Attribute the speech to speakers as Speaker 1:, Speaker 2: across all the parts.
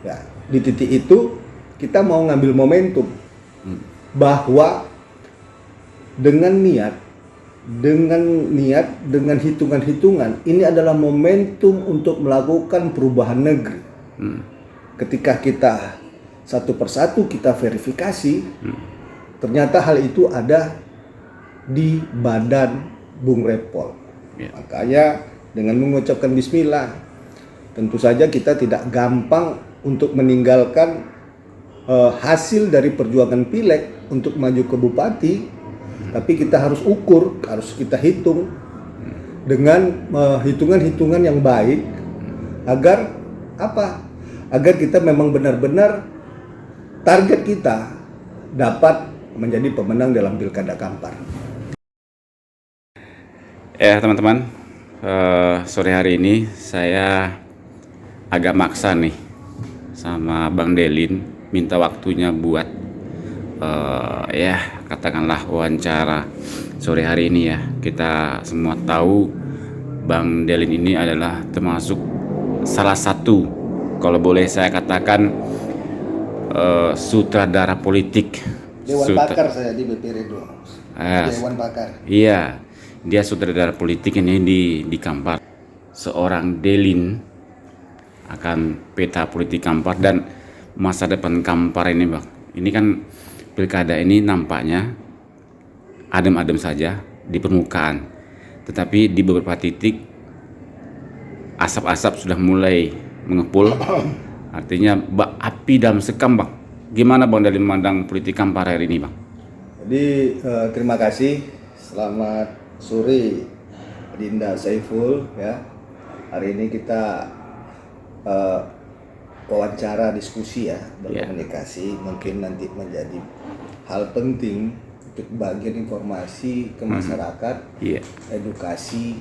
Speaker 1: Ya, di titik itu kita mau ngambil momentum bahwa dengan dengan hitungan-hitungan ini adalah momentum untuk melakukan perubahan negeri. Ketika kita satu persatu kita verifikasi, ternyata hal itu ada di badan Bung Repol. Makanya dengan mengucapkan bismillah, tentu saja kita tidak gampang untuk meninggalkan hasil dari perjuangan pileg untuk maju ke bupati, tapi kita harus ukur, harus kita hitung dengan hitungan-hitungan yang baik agar apa? Agar kita memang benar-benar target kita dapat menjadi pemenang dalam Pilkada Kampar.
Speaker 2: Ya teman-teman, sore hari ini saya agak maksa nih sama Bang Delin, minta waktunya buat ya katakanlah wawancara sore hari ini ya. Kita semua tahu Bang Delin ini adalah termasuk salah satu, kalau boleh saya katakan, sutradara politik.
Speaker 1: Dewan Pakar saya di BPRD. Dewan Pakar.
Speaker 2: Iya, dia sutradara politik ini di Kampar. Seorang Delin akan peta politik Kampar dan masa depan Kampar ini, Bang. Ini kan pilkada ini nampaknya adem-adem saja di permukaan, tetapi di beberapa titik asap-asap sudah mulai mengepul. Artinya api dalam sekam, Bang. Gimana Bang Delin memandang politik Kampar hari ini, Bang?
Speaker 1: Jadi terima kasih. Selamat sore Dinda Saiful ya. Hari ini kita wawancara diskusi ya, berkomunikasi, mungkin nanti menjadi hal penting untuk bagian informasi ke masyarakat, edukasi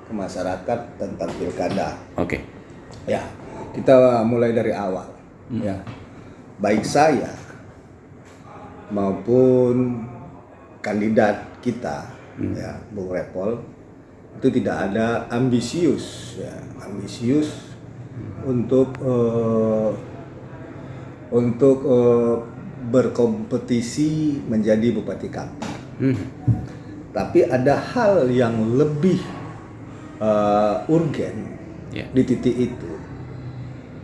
Speaker 1: ke masyarakat tentang pilkada.
Speaker 2: Oke.
Speaker 1: Ya, kita mulai dari awal ya. Baik saya maupun kandidat kita ya, Bung Repol, itu tidak ada ambisius untuk berkompetisi menjadi Bupati Kampar. Tapi ada hal yang lebih urgen di titik itu,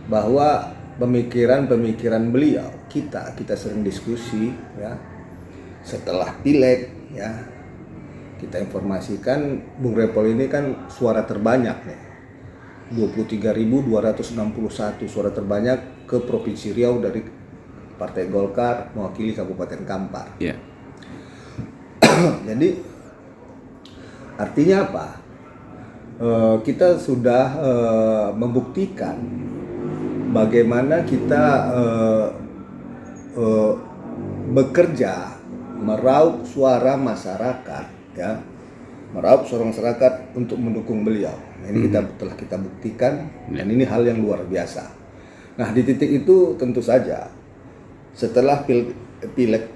Speaker 1: bahwa pemikiran beliau, kita sering diskusi ya, setelah pileg ya, kita informasikan Bung Repol ini kan suara terbanyak nih, 23.261 suara terbanyak ke Provinsi Riau dari Partai Golkar mewakili Kabupaten Kampar. Jadi artinya apa? Kita sudah membuktikan bagaimana kita bekerja meraup suara masyarakat ya, meraup suara masyarakat untuk mendukung beliau. Ini telah kita buktikan dan ini hal yang luar biasa. Nah, di titik itu tentu saja setelah pileg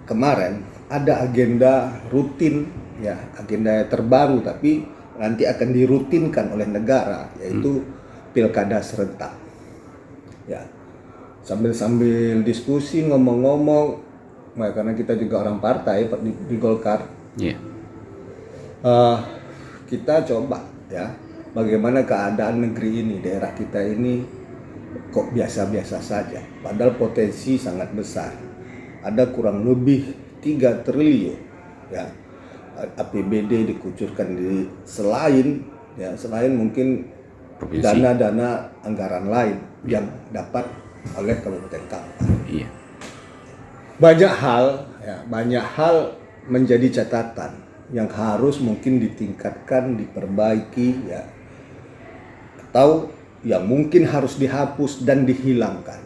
Speaker 1: kemarin ada agenda rutin ya, agenda terbaru tapi nanti akan dirutinkan oleh negara, yaitu pilkada serentak. Ya, sambil diskusi ngomong-ngomong, karena kita juga orang partai di Golkar, kita coba ya, bagaimana keadaan negeri ini, daerah kita ini kok biasa-biasa saja, padahal potensi sangat besar. Ada kurang lebih 3 triliun ya APBD dikucurkan selain mungkin dana-dana anggaran lain yang dapat oleh Kabupaten Kampar. Banyak hal menjadi catatan yang harus mungkin ditingkatkan, diperbaiki ya, atau yang mungkin harus dihapus dan dihilangkan.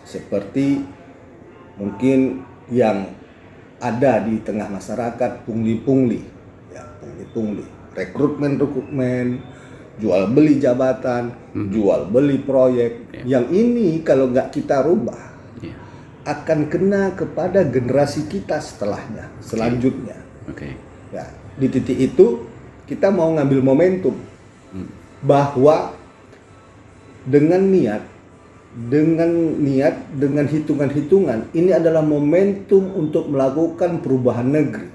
Speaker 1: Seperti mungkin yang ada di tengah masyarakat, pungli, rekrutmen, jual beli jabatan, jual beli proyek. Yang ini kalau nggak kita rubah, akan kena kepada generasi kita selanjutnya. Ya, di titik itu kita mau ngambil momentum bahwa dengan dengan niat, dengan hitungan-hitungan, ini adalah momentum untuk melakukan perubahan negeri.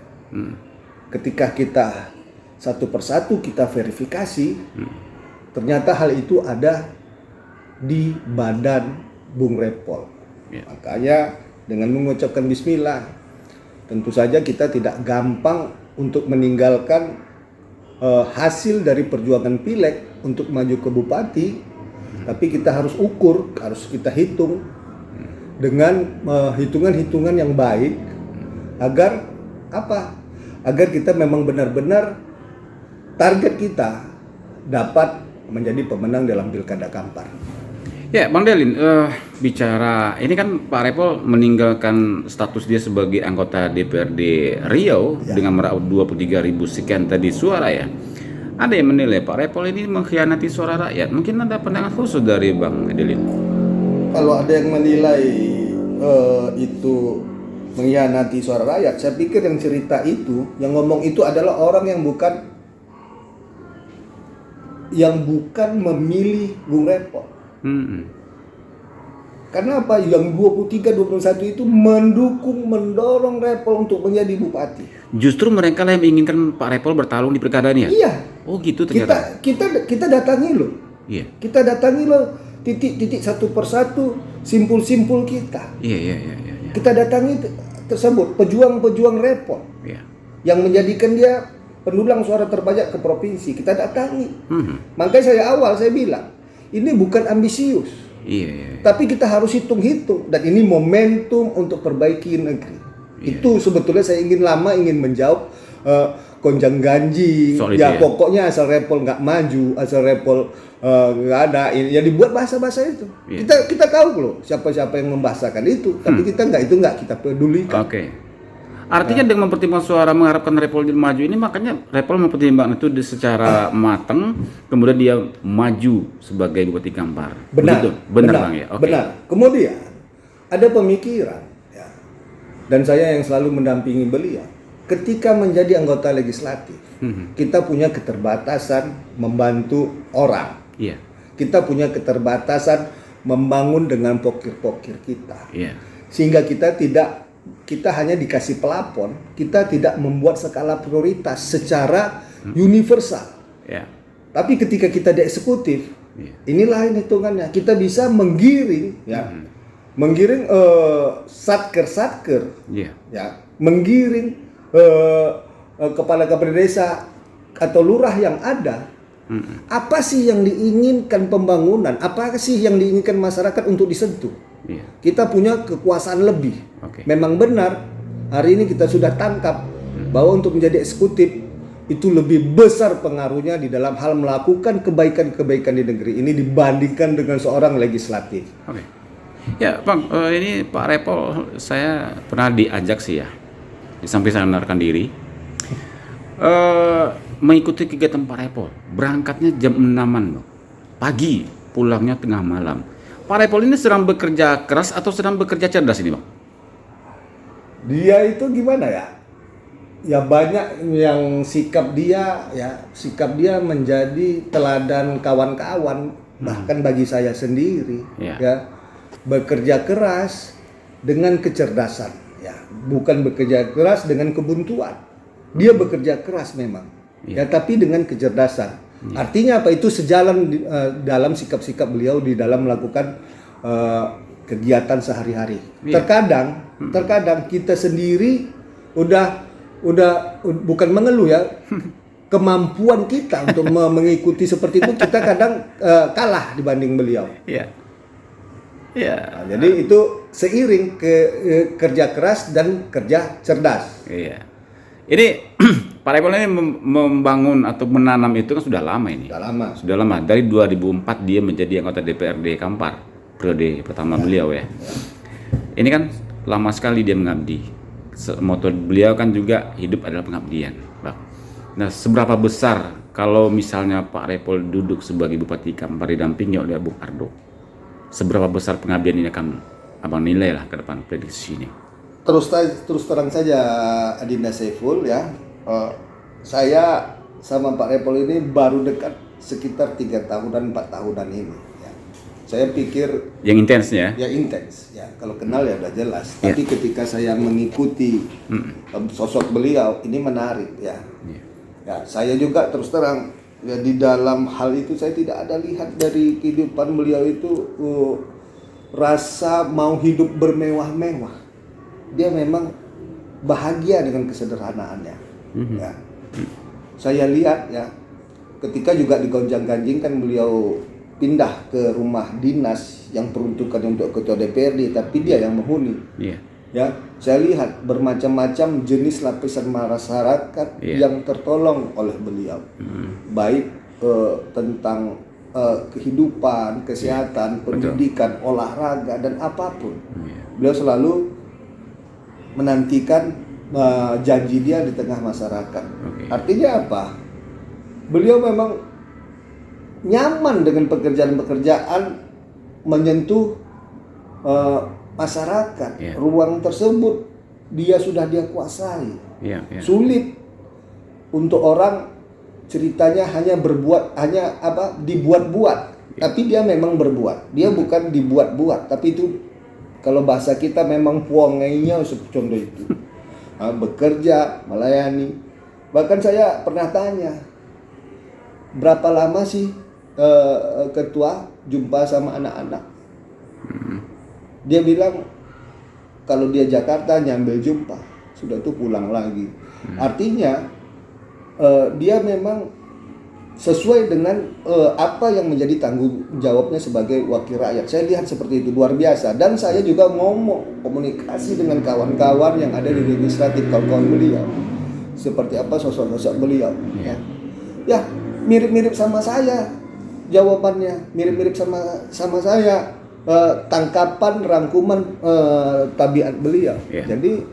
Speaker 1: Ketika kita satu persatu kita verifikasi, ternyata hal itu ada di badan Bung Repol. Makanya dengan mengucapkan bismillah, tentu saja kita tidak gampang untuk meninggalkan hasil dari perjuangan pileg untuk maju ke bupati, tapi kita harus ukur, harus kita hitung dengan hitungan-hitungan yang baik agar apa? Agar kita memang benar-benar target kita dapat menjadi pemenang dalam Pilkada Kampar.
Speaker 2: Ya, Bang Delin, bicara ini kan Pak Repol meninggalkan status dia sebagai anggota DPRD Riau dengan meraup 23.000 sekian tadi suara ya. Ada yang menilai Pak Repol ini mengkhianati suara rakyat. Mungkin ada pandangan khusus dari Bang Delin.
Speaker 1: Kalau ada yang menilai itu mengkhianati suara rakyat, saya pikir yang cerita itu, yang ngomong itu adalah orang yang bukan memilih Bung Repol. Karena apa? Yang 23-21 itu mendorong Repol untuk menjadi bupati.
Speaker 2: Justru mereka lah yang menginginkan Pak Repol bertarung di pilkada ini ya?
Speaker 1: Iya.
Speaker 2: Oh gitu ternyata.
Speaker 1: Kita datangi loh.
Speaker 2: Iya.
Speaker 1: Kita datangi loh titik-titik satu persatu, simpul-simpul kita.
Speaker 2: Iya.
Speaker 1: Kita datangi tersebut pejuang-pejuang Repol.
Speaker 2: Iya.
Speaker 1: Yang menjadikan dia pendulang suara terbanyak ke provinsi, kita datangi. Makanya saya bilang, ini bukan ambisius.
Speaker 2: Iya.
Speaker 1: Tapi kita harus hitung-hitung, dan ini momentum untuk perbaiki negeri. Itu sebetulnya saya ingin menjawab gonjang ganjing. Ya pokoknya asal Repol nggak maju, asal Repol nggak ada, ya dibuat bahasa-bahasa itu. Kita tahu loh siapa-siapa yang membahasakan itu, tapi kita nggak pedulikan.
Speaker 2: Oke. Artinya dengan mempertimbangkan suara mengharapkan Repol maju ini, makanya Repol mempertimbangkan itu secara matang, kemudian dia maju sebagai Bupati Kampar.
Speaker 1: Benar Bang ya. Okay. Benar. Kemudian ada pemikiran, ya, dan saya yang selalu mendampingi beliau. Ketika menjadi anggota legislatif, kita punya keterbatasan membantu orang.
Speaker 2: Iya.
Speaker 1: Kita punya keterbatasan membangun dengan pokir-pokir kita.
Speaker 2: Iya.
Speaker 1: Sehingga kita hanya dikasih pelapon, kita tidak membuat skala prioritas secara universal.
Speaker 2: Yeah.
Speaker 1: Tapi ketika kita di eksekutif, ini lain hitungannya. Kita bisa menggiring, menggiring satker, ya, menggiring kepala-kepala desa atau lurah yang ada. Apa sih yang diinginkan pembangunan? Apa sih yang diinginkan masyarakat untuk disentuh? Kita punya kekuasaan lebih. Memang benar hari ini kita sudah tangkap bahwa untuk menjadi eksekutif itu lebih besar pengaruhnya di dalam hal melakukan kebaikan-kebaikan di negeri ini dibandingkan dengan seorang legislatif.
Speaker 2: Ya Bang, ini Pak Repol saya pernah diajak sih ya, di samping saya menarikan diri, mengikuti kegiatan Pak Repol. Berangkatnya jam 6-an Bang, pagi, pulangnya tengah malam. Pak Repol ini sedang bekerja keras atau sedang bekerja cerdas ini Bang?
Speaker 1: Dia itu gimana ya? Ya banyak yang sikap dia menjadi teladan kawan-kawan, bahkan bagi saya sendiri. Ya, bekerja keras dengan kecerdasan, ya, bukan bekerja keras dengan kebuntuan. Dia bekerja keras memang, ya, tapi dengan kecerdasan. Artinya apa? Itu sejalan dalam sikap-sikap beliau di dalam melakukan kegiatan sehari-hari. Terkadang kita sendiri udah bukan mengeluh ya, kemampuan kita untuk mengikuti seperti itu kita kadang kalah dibanding beliau. Nah, jadi itu seiring kerja keras dan kerja cerdas.
Speaker 2: Ini Pak Repol ini membangun atau menanam itu kan sudah lama ini. Sudah lama. Dari 2004 dia menjadi anggota DPRD Kampar, periode pertama beliau ya. Ini kan lama sekali dia mengabdi. Moto beliau kan juga hidup adalah pengabdian, Bang. Nah, seberapa besar kalau misalnya Pak Repol duduk sebagai Bupati Kampar didampingi oleh Bung Ardo? Seberapa besar pengabdian ini akan Abang nilai lah ke depan prediksi ini?
Speaker 1: Terus terang saja Adinda Saiful ya. Saya sama Pak Repol ini baru dekat sekitar 3 tahunan 4 tahunan ini ya. saya pikir
Speaker 2: Yang intens ya.
Speaker 1: ya intens ya, kalau kenal ya udah jelas. Tapi ketika saya mengikuti sosok beliau ini menarik ya. Ya saya juga terus terang ya, di dalam hal itu saya tidak ada lihat dari kehidupan beliau itu rasa mau hidup bermewah-mewah. Dia memang bahagia dengan kesederhanaannya. Ya. Saya lihat ya, ketika juga digonjang-ganjingkan beliau pindah ke rumah dinas yang peruntukan untuk ketua DPRD, tapi dia yang menghuni. Ya, saya lihat bermacam-macam jenis lapisan masyarakat yang tertolong oleh beliau, baik tentang kehidupan, kesehatan, pendidikan, olahraga dan apapun. Beliau selalu menantikan janji dia di tengah masyarakat. Artinya apa? Beliau memang nyaman dengan pekerjaan-pekerjaan menyentuh masyarakat. Ruang tersebut dia kuasai. Sulit untuk orang ceritanya hanya dibuat-buat, tapi dia memang berbuat. Dia bukan dibuat-buat, tapi itu kalau bahasa kita memang puangainya contoh itu. Bekerja, melayani. Bahkan saya pernah tanya, berapa lama sih ketua jumpa sama anak-anak? Dia bilang kalau dia Jakarta nyambil jumpa, sudah itu pulang lagi. Artinya dia memang sesuai dengan apa yang menjadi tanggung jawabnya sebagai wakil rakyat. Saya lihat seperti itu, luar biasa. Dan saya juga ngomong komunikasi dengan kawan-kawan yang ada di legislatif, kawan-kawan beliau, seperti apa sosok-sosok beliau. Ya mirip-mirip sama saya jawabannya, mirip-mirip sama saya tangkapan rangkuman tabiat beliau. Jadi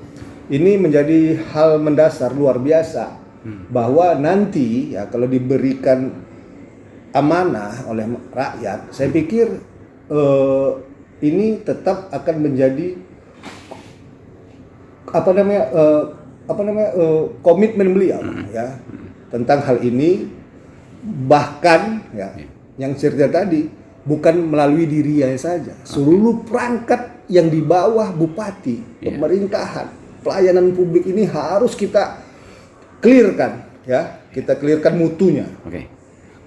Speaker 1: ini menjadi hal mendasar luar biasa bahwa nanti ya kalau diberikan amanah oleh rakyat, saya pikir ini tetap akan menjadi komitmen beliau ya tentang hal ini. Bahkan ya yang cerita tadi bukan melalui dirinya saja, seluruh perangkat yang di bawah bupati, pemerintahan, pelayanan publik ini harus kita clearkan ya, kita clearkan mutunya.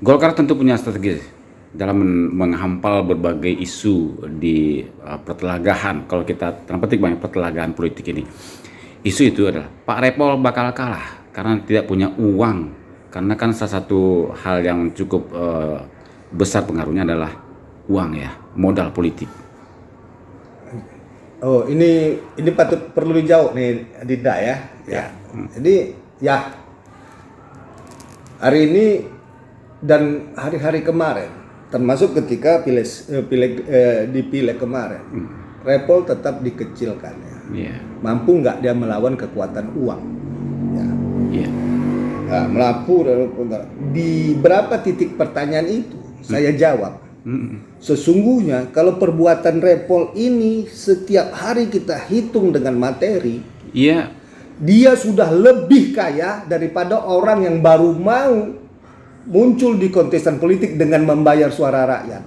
Speaker 2: Golkar tentu punya strategi dalam menghampal berbagai isu di pertelagahan. Kalau kita tanda petik banyak pertelagahan politik ini, isu itu adalah Pak Repol bakal kalah karena tidak punya uang. Karena kan salah satu hal yang cukup besar pengaruhnya adalah uang ya, modal politik.
Speaker 1: Oh, ini perlu dijawab nih Dinda ya. Jadi ya hari ini dan hari-hari kemarin, termasuk ketika di pileg kemarin, Repol tetap dikecilkan ya. Mampu nggak dia melawan kekuatan uang? Nah, melapor di berapa titik pertanyaan itu saya jawab. Sesungguhnya kalau perbuatan Repol ini setiap hari kita hitung dengan materi, dia sudah lebih kaya daripada orang yang baru mau muncul di kontestan politik dengan membayar suara rakyat.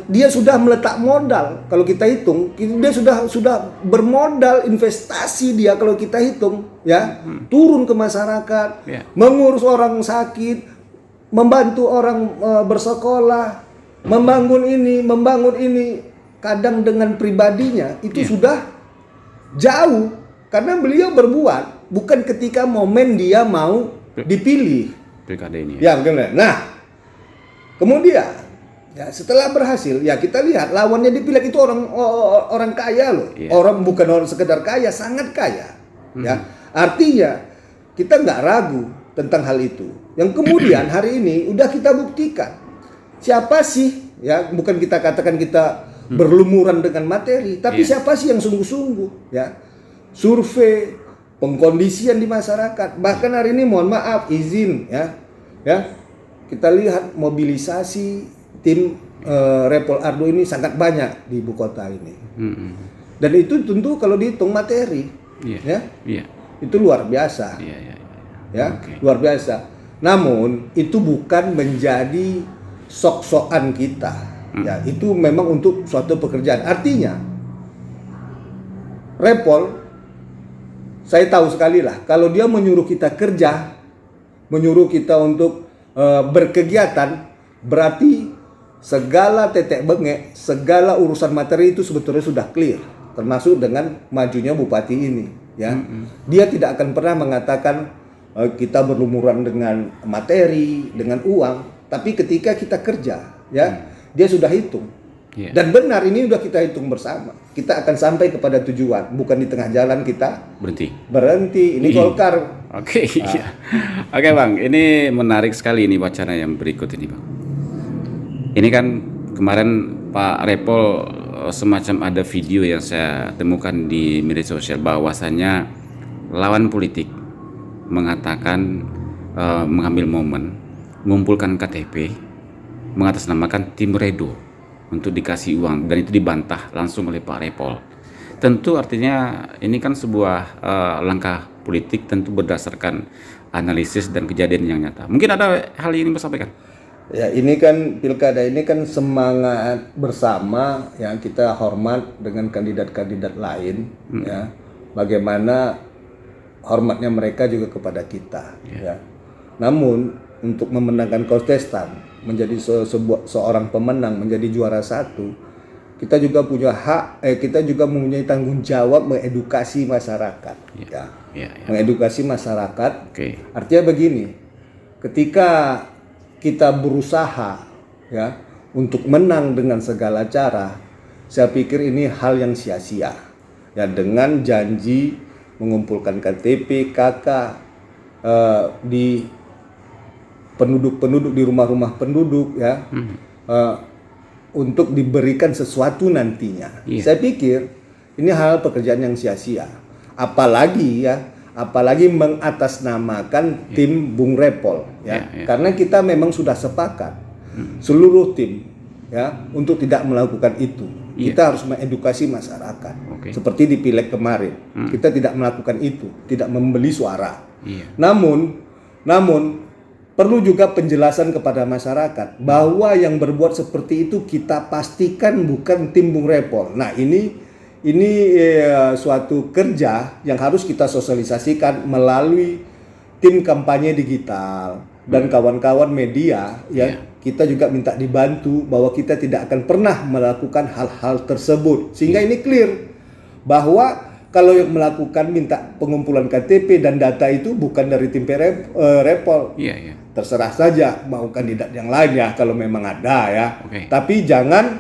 Speaker 1: Dia sudah meletak modal. Kalau kita hitung, dia sudah bermodal investasi dia kalau kita hitung ya, turun ke masyarakat, mengurus orang sakit, membantu orang bersekolah, membangun ini, kadang dengan pribadinya itu sudah jauh karena beliau berbuat bukan ketika momen dia mau dipilih.
Speaker 2: Pilkada ini.
Speaker 1: Ya, benar. Nah, kemudian ya setelah berhasil ya kita lihat lawannya dipilih itu orang kaya loh. Orang bukan orang sekedar kaya, sangat kaya. Ya, artinya kita nggak ragu tentang hal itu. Yang kemudian hari ini udah kita buktikan siapa sih ya, bukan kita katakan kita berlumuran dengan materi, tapi siapa sih yang sungguh-sungguh ya, survei pengkondisian di masyarakat. Bahkan hari ini mohon maaf izin ya kita lihat mobilisasi tim Repol Ardo ini sangat banyak di ibu kota ini. Dan itu tentu kalau dihitung materi itu luar biasa. Luar biasa. Namun itu bukan menjadi sok-sokan kita Ya, itu memang untuk suatu pekerjaan. Artinya Repol, saya tahu sekali lah, kalau dia menyuruh kita kerja, menyuruh kita untuk berkegiatan, berarti segala tetek bengek, segala urusan materi itu sebetulnya sudah clear, termasuk dengan majunya bupati ini. Ya, dia tidak akan pernah mengatakan kita berlumuran dengan materi, dengan uang, tapi ketika kita kerja, ya, dia sudah hitung. Dan benar, ini udah kita hitung bersama. Kita akan sampai kepada tujuan, bukan di tengah jalan kita berhenti. Ini Golkar.
Speaker 2: Oke, Oke Bang, ini menarik sekali ini wacana yang berikut ini Bang. Ini kan kemarin Pak Repol semacam ada video yang saya temukan di media sosial bahwasannya lawan politik mengatakan mengambil momen, mengumpulkan KTP, mengatasnamakan tim Redo untuk dikasih uang, dan itu dibantah langsung oleh Pak Repol. Tentu artinya ini kan sebuah langkah politik, tentu berdasarkan analisis dan kejadian yang nyata. Mungkin ada hal ini Mas sampaikan.
Speaker 1: Ya, ini kan pilkada ini kan semangat bersama, yang kita hormat dengan kandidat-kandidat lain, ya. Bagaimana hormatnya mereka juga kepada kita, ya. Namun untuk memenangkan kontestan, menjadi seorang pemenang, menjadi juara satu, kita juga punya hak, kita juga mempunyai tanggung jawab mengedukasi masyarakat, mengedukasi masyarakat. Artinya begini, ketika kita berusaha, ya, untuk menang dengan segala cara, saya pikir ini hal yang sia-sia, ya, dengan janji mengumpulkan KTP, KK di penduduk-penduduk, di rumah-rumah penduduk, ya, untuk diberikan sesuatu nantinya. Saya pikir ini hal pekerjaan yang sia-sia. Apalagi mengatasnamakan tim Bung Repol, ya. Karena kita memang sudah sepakat seluruh tim, ya, untuk tidak melakukan itu. Kita harus mengedukasi masyarakat. Seperti di Pileg kemarin, kita tidak melakukan itu, tidak membeli suara. Namun perlu juga penjelasan kepada masyarakat bahwa yang berbuat seperti itu kita pastikan bukan tim Bung Repol. Nah, ini suatu kerja yang harus kita sosialisasikan melalui tim kampanye digital dan kawan-kawan media, ya. Kita juga minta dibantu bahwa kita tidak akan pernah melakukan hal-hal tersebut, sehingga ini clear bahwa kalau yang melakukan minta pengumpulan KTP dan data itu bukan dari tim Repol. Terserah saja mau kandidat yang lain, ya, kalau memang ada, ya. Tapi jangan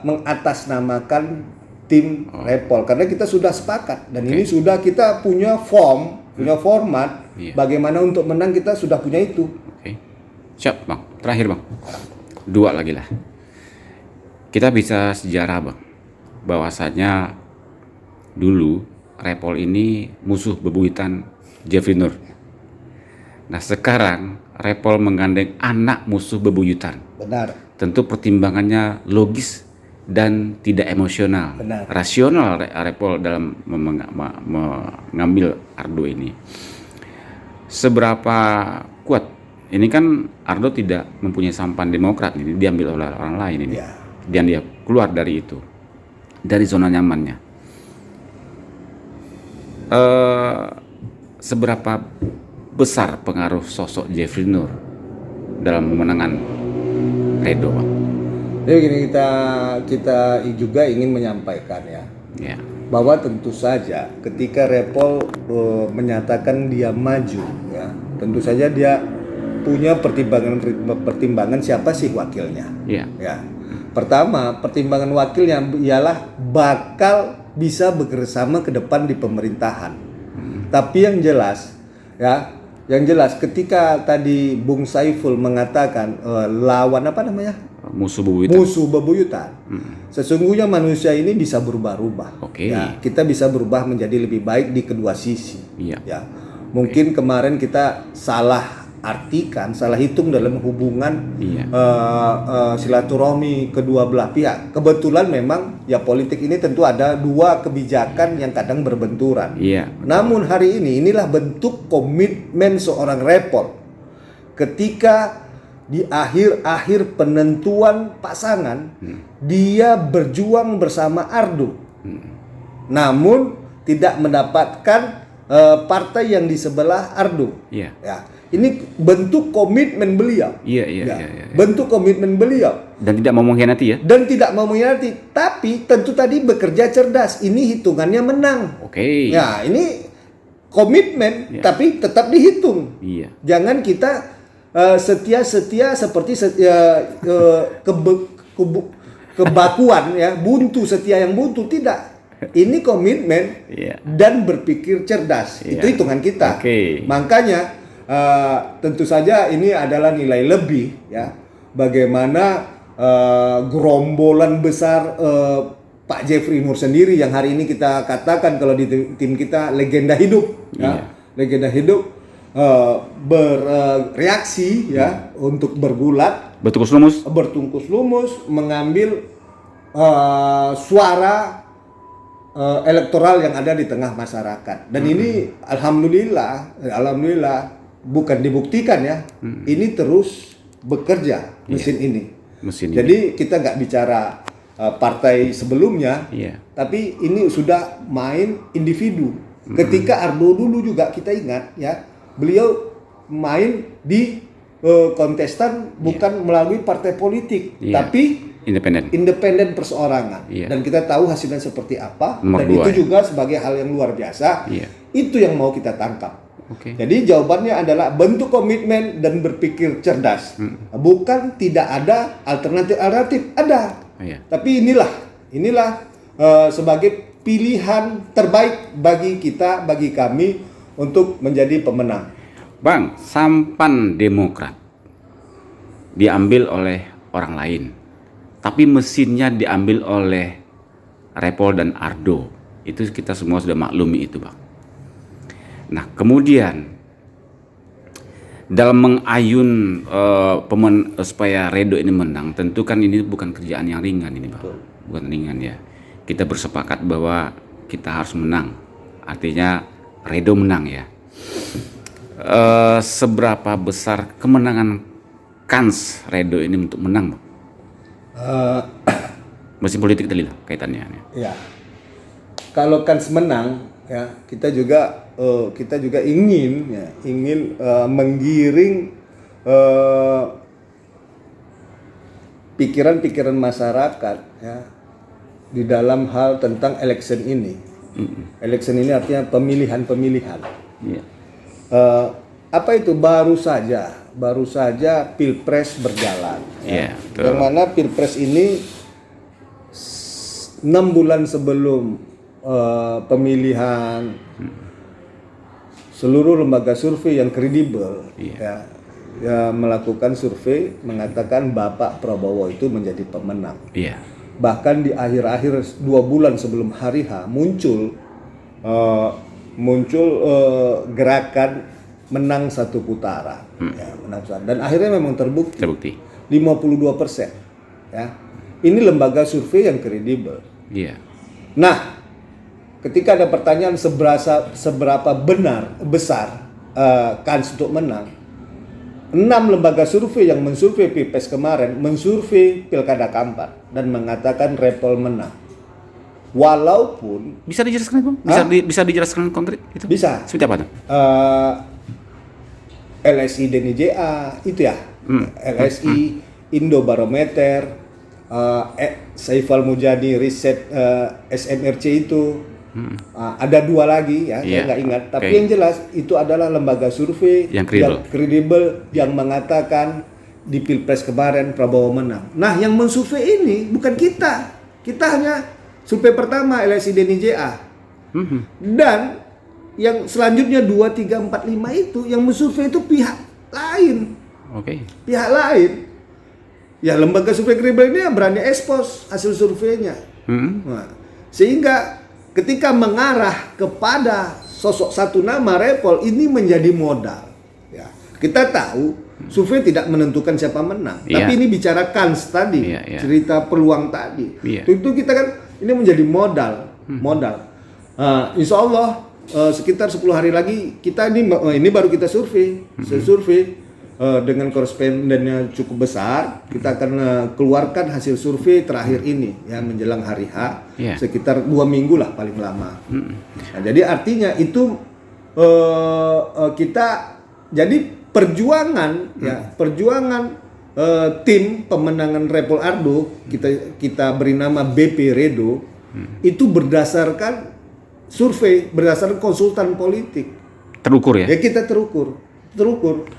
Speaker 1: mengatasnamakan tim Repol, karena kita sudah sepakat dan ini sudah kita punya format bagaimana untuk menang, kita sudah punya itu.
Speaker 2: Siap Bang, terakhir Bang, 2 lagi lah. Kita bisa sejarah Bang, bahwasanya dulu Repol ini musuh bebuyutan Jeffrey Nur. Nah, sekarang Repol menggandeng anak musuh bebuyutan.
Speaker 1: Benar.
Speaker 2: Tentu pertimbangannya logis dan tidak emosional.
Speaker 1: Benar.
Speaker 2: Rasional Repol dalam mengambil Ardo ini. Seberapa kuat? Ini kan Ardo tidak mempunyai sampan Demokrat, ini diambil oleh orang lain ini. Dan dia keluar dari itu, dari zona nyamannya. Seberapa besar pengaruh sosok Jeffrey Nur dalam memenangkan Redo, Bang?
Speaker 1: Jadi gini, kita juga ingin menyampaikan, ya, bahwa tentu saja ketika Repol menyatakan dia maju, ya, tentu saja dia punya pertimbangan siapa sih wakilnya. Ya. Pertama, pertimbangan wakilnya ialah bakal bisa bekerjasama ke depan di pemerintahan. Tapi yang jelas, ya, ketika tadi Bung Saiful mengatakan lawan apa namanya?
Speaker 2: Musuh
Speaker 1: bebuyutan. Sesungguhnya manusia ini bisa berubah-ubah. Ya, kita bisa berubah menjadi lebih baik di kedua sisi. Ya. Mungkin kemarin kita salah hitung dalam hubungan silaturahmi kedua belah pihak. Kebetulan memang ya politik ini tentu ada dua kebijakan yang kadang berbenturan. Namun hari ini inilah bentuk komitmen seorang Repol ketika di akhir-akhir penentuan pasangan, dia berjuang bersama Ardo. Namun tidak mendapatkan partai yang di sebelah Ardo.
Speaker 2: Iya.
Speaker 1: Ya, ini bentuk komitmen beliau.
Speaker 2: Iya.
Speaker 1: Bentuk komitmen beliau.
Speaker 2: Dan tidak mau mengkhianati ya.
Speaker 1: Dan tidak mau mengkhianati, tapi tentu tadi bekerja cerdas. Ini hitungannya menang.
Speaker 2: Oke.
Speaker 1: Ya, ini komitmen,
Speaker 2: Ya.
Speaker 1: tapi tetap dihitung.
Speaker 2: Iya.
Speaker 1: Jangan kita setia-setia seperti kebakuan ya, buntu, setia yang buntu. Tidak. Ini komitmen
Speaker 2: Iya.
Speaker 1: dan berpikir cerdas.
Speaker 2: Iya.
Speaker 1: Itu hitungan kita.
Speaker 2: Oke.
Speaker 1: Makanya tentu saja ini adalah nilai lebih ya. Bagaimana gerombolan besar Pak Jeffrey Nur sendiri yang hari ini kita katakan kalau di tim kita legenda hidup,
Speaker 2: Iya.
Speaker 1: ya, legenda hidup bereaksi ya untuk bergulat, bertungkus lumus mengambil suara elektoral yang ada di tengah masyarakat. Dan ini alhamdulillah bukan dibuktikan ya, ini terus bekerja mesin ini. Jadi kita nggak bicara partai sebelumnya, tapi ini sudah main individu. Ketika Ardo dulu juga kita ingat ya, beliau main di kontestan bukan melalui partai politik, tapi independen perseorangan. Dan kita tahu hasilnya seperti apa. Dan itu juga sebagai hal yang luar biasa. Itu yang mau kita tangkap. Jadi jawabannya adalah bentuk komitmen dan berpikir cerdas. Bukan tidak ada alternatif, ada. Tapi inilah sebagai pilihan terbaik bagi kita, bagi kami untuk menjadi pemenang.
Speaker 2: Bang, sampan Demokrat diambil oleh orang lain, tapi mesinnya diambil oleh Repol dan Ardo. Itu kita semua sudah maklumi itu, Bang. Nah, kemudian dalam mengayun supaya Redo ini menang, tentu kan ini bukan kerjaan yang ringan ini, Bang. Bukan ringan ya. Kita bersepakat bahwa kita harus menang. Artinya Redo menang ya. Seberapa besar kemenangan kans Redo ini untuk menang, Bang? Mesin politik tadi lah kaitannya.
Speaker 1: Ya. Kalau kans menang ya, kita juga ingin menggiring pikiran-pikiran masyarakat ya di dalam hal tentang election ini. Election ini artinya pemilihan-pemilihan. Apa itu? Baru saja Pilpres berjalan. Yang mana Pilpres ini 6 bulan sebelum pemilihan, seluruh lembaga survei yang kredibel ya melakukan survei mengatakan Bapak Prabowo itu menjadi pemenang. Bahkan di akhir-akhir 2 bulan sebelum hari H muncul gerakan menang satu putaran, dan akhirnya memang terbukti 52%. Ya. Ini lembaga survei yang kredibel. Nah, ketika ada pertanyaan seberapa besar kans untuk menang, 6 lembaga survei yang mensurvei Pilpres kemarin mensurvei Pilkada Kampar dan mengatakan Repol menang. Walaupun
Speaker 2: bisa dijelaskan, Bang? Bisa dijelaskan konkret itu?
Speaker 1: Bisa.
Speaker 2: Seperti apa tuh?
Speaker 1: LSI DNIJA itu ya. LSI Indobarometer, Saiful Mujani riset SMRC itu. Ada 2 lagi ya, saya nggak ingat. Tapi yang jelas itu adalah lembaga survei yang kredibel yang mengatakan di Pilpres kemarin Prabowo menang. Nah, yang mensurvei ini bukan kita. Kita hanya survei pertama LSI DNIJA. Dan yang selanjutnya 2, 3, 4, 5 itu yang mensurvei itu pihak lain. Pihak lain. Ya, lembaga survei kredibel ini berani ekspos hasil surveinya. Nah, sehingga ketika mengarah kepada sosok satu nama Repol ini menjadi modal. Ya, kita tahu survei tidak menentukan siapa menang, tapi ini bicara kans tadi, cerita peluang tadi. Itu kita kan ini menjadi modal. Insya Allah sekitar 10 hari lagi kita ini baru kita survei. dengan korespondennya cukup besar, kita akan keluarkan hasil survei terakhir ini ya menjelang hari H, sekitar 2 minggu lah paling lama. Nah, jadi artinya itu kita jadi perjuangan tim pemenangan Repol Ardo kita beri nama BP Redo itu berdasarkan survei, berdasarkan konsultan politik.
Speaker 2: Terukur ya?
Speaker 1: Ya kita terukur.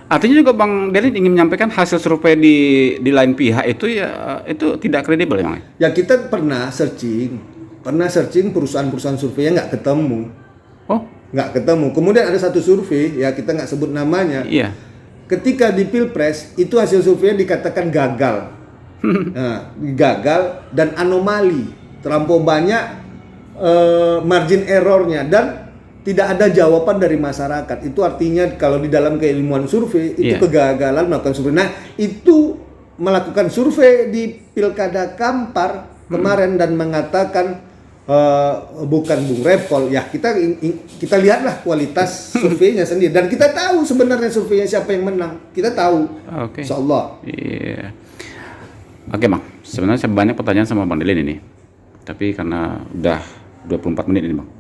Speaker 2: Artinya juga Bang Delin ingin menyampaikan hasil survei di lain pihak itu ya itu tidak kredibel emang?
Speaker 1: Ya kita pernah searching perusahaan-perusahaan surveinya nggak ketemu. Oh? Nggak ketemu. Kemudian ada satu survei ya kita nggak sebut namanya.
Speaker 2: Iya.
Speaker 1: Ketika di Pilpres itu hasil surveinya dikatakan gagal. Nah, gagal dan anomali, terlampau banyak margin errornya dan tidak ada jawaban dari masyarakat. Itu artinya kalau di dalam keilmuan survei itu kegagalan melakukan survei. Nah, itu melakukan survei di Pilkada Kampar kemarin dan mengatakan bukan Bung Repol. Ya, kita lihatlah kualitas surveinya sendiri dan kita tahu sebenarnya surveinya siapa yang menang. Kita tahu. Oke. Insyaallah.
Speaker 2: Iya. Oke, Bang. Sebenarnya saya banyak pertanyaan sama Bang Delin ini. Tapi karena udah 24 menit ini, Bang.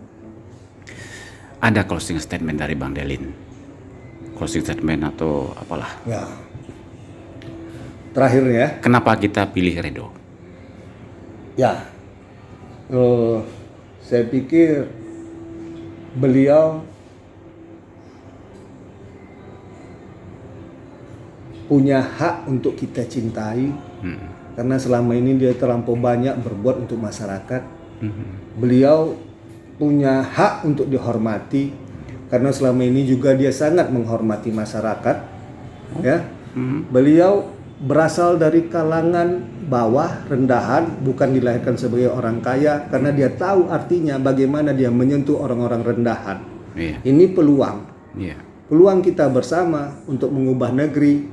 Speaker 2: Ada closing statement dari Bang Delin. Closing statement atau apalah.
Speaker 1: Ya. Terakhir ya.
Speaker 2: Kenapa kita pilih Redo?
Speaker 1: Ya. Saya pikir beliau punya hak untuk kita cintai karena selama ini dia terlampau banyak berbuat untuk masyarakat. Beliau punya hak untuk dihormati karena selama ini juga dia sangat menghormati masyarakat. Ya, beliau berasal dari kalangan bawah, rendahan, bukan dilahirkan sebagai orang kaya karena dia tahu artinya bagaimana dia menyentuh orang-orang rendahan. Ini peluang. Peluang kita bersama untuk mengubah negeri.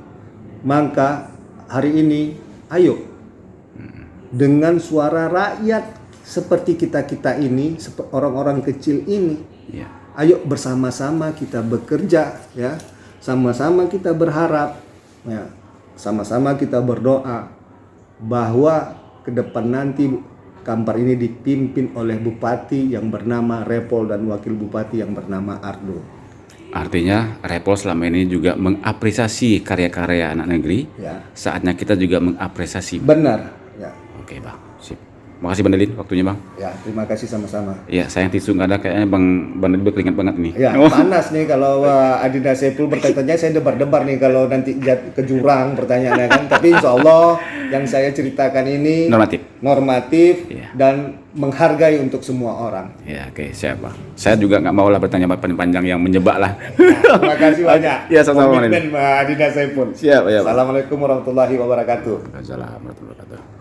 Speaker 1: Maka hari ini ayo dengan suara rakyat seperti kita ini, orang-orang kecil ini, ayo bersama-sama kita bekerja, ya, sama-sama kita berharap, ya, sama-sama kita berdoa bahwa ke depan nanti Kampar ini dipimpin oleh bupati yang bernama Repol dan wakil bupati yang bernama Ardo.
Speaker 2: Artinya Repol selama ini juga mengapresiasi karya-karya anak negeri. Saatnya kita juga mengapresiasi.
Speaker 1: Benar. Ya.
Speaker 2: Oke, Bang. Sip. Makasih Bang Delin waktunya, Bang.
Speaker 1: Ya, terima kasih sama-sama.
Speaker 2: Ya, sayang tisu nggak ada, kayaknya Bang Delin berkeringat banget nih.
Speaker 1: Ya, panas nih kalau Adinda Saiful bertanya, saya debar-debar nih kalau nanti ke jurang pertanyaannya kan. Tapi insya Allah yang saya ceritakan ini normatif dan menghargai untuk semua orang.
Speaker 2: Ya, oke, siap, Bang. Saya juga nggak mau lah bertanya panjang yang menjebak lah.
Speaker 1: Terima kasih banyak.
Speaker 2: Ya, sama-sama.
Speaker 1: Komitmen Adinda Saiful.
Speaker 2: Siap, ya.
Speaker 1: Assalamualaikum warahmatullahi wabarakatuh.
Speaker 2: Waalaikumsalam warahmatullahi wabarakatuh.